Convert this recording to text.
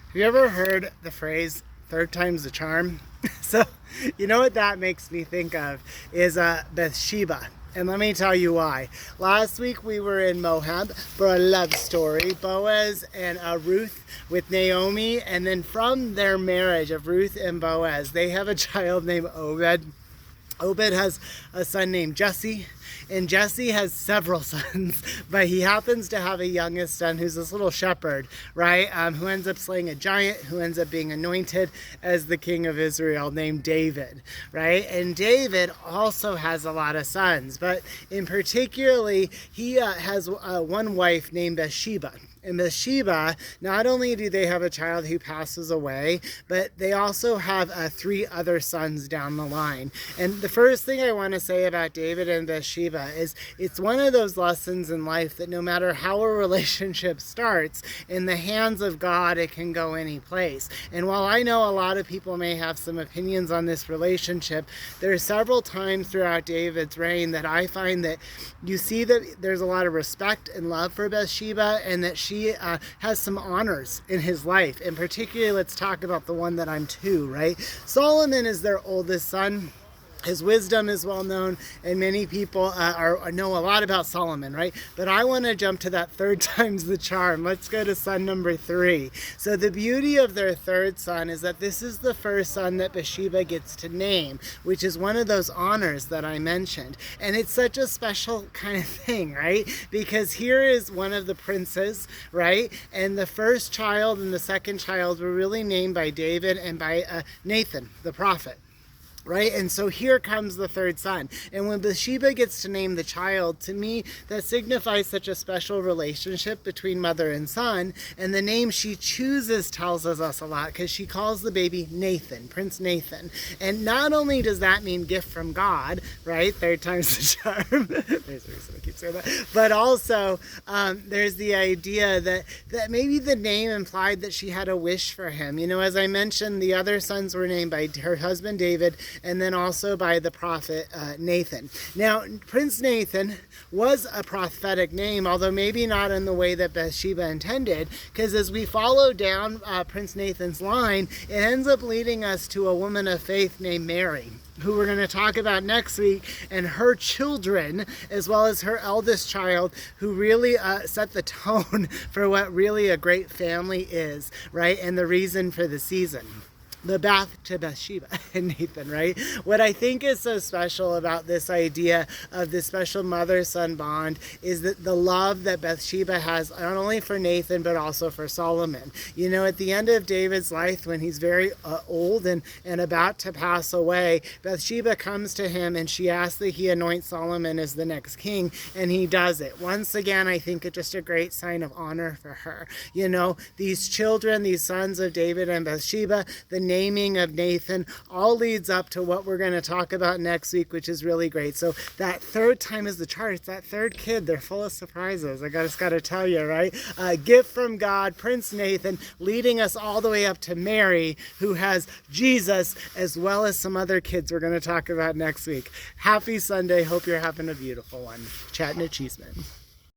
Have you ever heard the phrase, third time's the charm? So, you know what that makes me think of is Beth-Sheba. And let me tell you why. Last week we were in Moab for a love story, Boaz and Ruth with Naomi. And then from their marriage of Ruth and Boaz, they have a child named Obed. Obed has a son named Jesse, and Jesse has several sons, but he happens to have a youngest son who's this little shepherd, right? Who ends up slaying a giant, who ends up being anointed as the king of Israel, named David, right? And David also has a lot of sons, but in particularly, he has one wife named Beth-Sheba. And Beth-Sheba, not only do they have a child who passes away, but they also have three other sons down the line. And the first thing I want to say about David and Beth-Sheba is it's one of those lessons in life that no matter how a relationship starts, in the hands of God, it can go any place. And while I know a lot of people may have some opinions on this relationship, there are several times throughout David's reign that I find that you see that there's a lot of respect and love for Beth-Sheba, and that she has some honors in his life. In particular, let's talk about the one that I'm to, right? Solomon is their oldest son. His wisdom is well known, and many people know a lot about Solomon, right? But I want to jump to that third time's the charm. Let's go to son number 3. So the beauty of their third son is that this is the first son that Beth-Sheba gets to name, which is one of those honors that I mentioned. And it's such a special kind of thing, right? Because here is one of the princes, right? And the first child and the second child were really named by David and by Nathan, the prophet. Right? And so here comes the third son. And when Beth-Sheba gets to name the child, to me, that signifies such a special relationship between mother and son. And the name she chooses tells us a lot, because she calls the baby Nathan, Prince Nathan. And not only does that mean gift from God, right? Third time's the charm. There's a reason I keep saying that. But also, there's the idea that maybe the name implied that she had a wish for him. You know, as I mentioned, the other sons were named by her husband David, and then also by the prophet Nathan. Now, Prince Nathan was a prophetic name, although maybe not in the way that Beth-Sheba intended, because as we follow down Prince Nathan's line, it ends up leading us to a woman of faith named Mary, who we're going to talk about next week, and her children, as well as her eldest child, who really set the tone for what really a great family is, right? And the reason for the season. The bath to Beth-Sheba and Nathan, right? What I think is so special about this idea of this special mother-son bond is that the love that Beth-Sheba has not only for Nathan, but also for Solomon. You know, at the end of David's life, when he's very old and about to pass away, Beth-Sheba comes to him and she asks that he anoint Solomon as the next king, and he does it. Once again, I think it's just a great sign of honor for her. You know, these children, these sons of David and Beth-Sheba, the naming of Nathan, all leads up to what we're going to talk about next week, which is really great. So that third time is the charm. It's that third kid. They're full of surprises. I just got to tell you, right? Gift from God, Prince Nathan, leading us all the way up to Mary, who has Jesus, as well as some other kids we're going to talk about next week. Happy Sunday. Hope you're having a beautiful one. Chatting to Cheesman.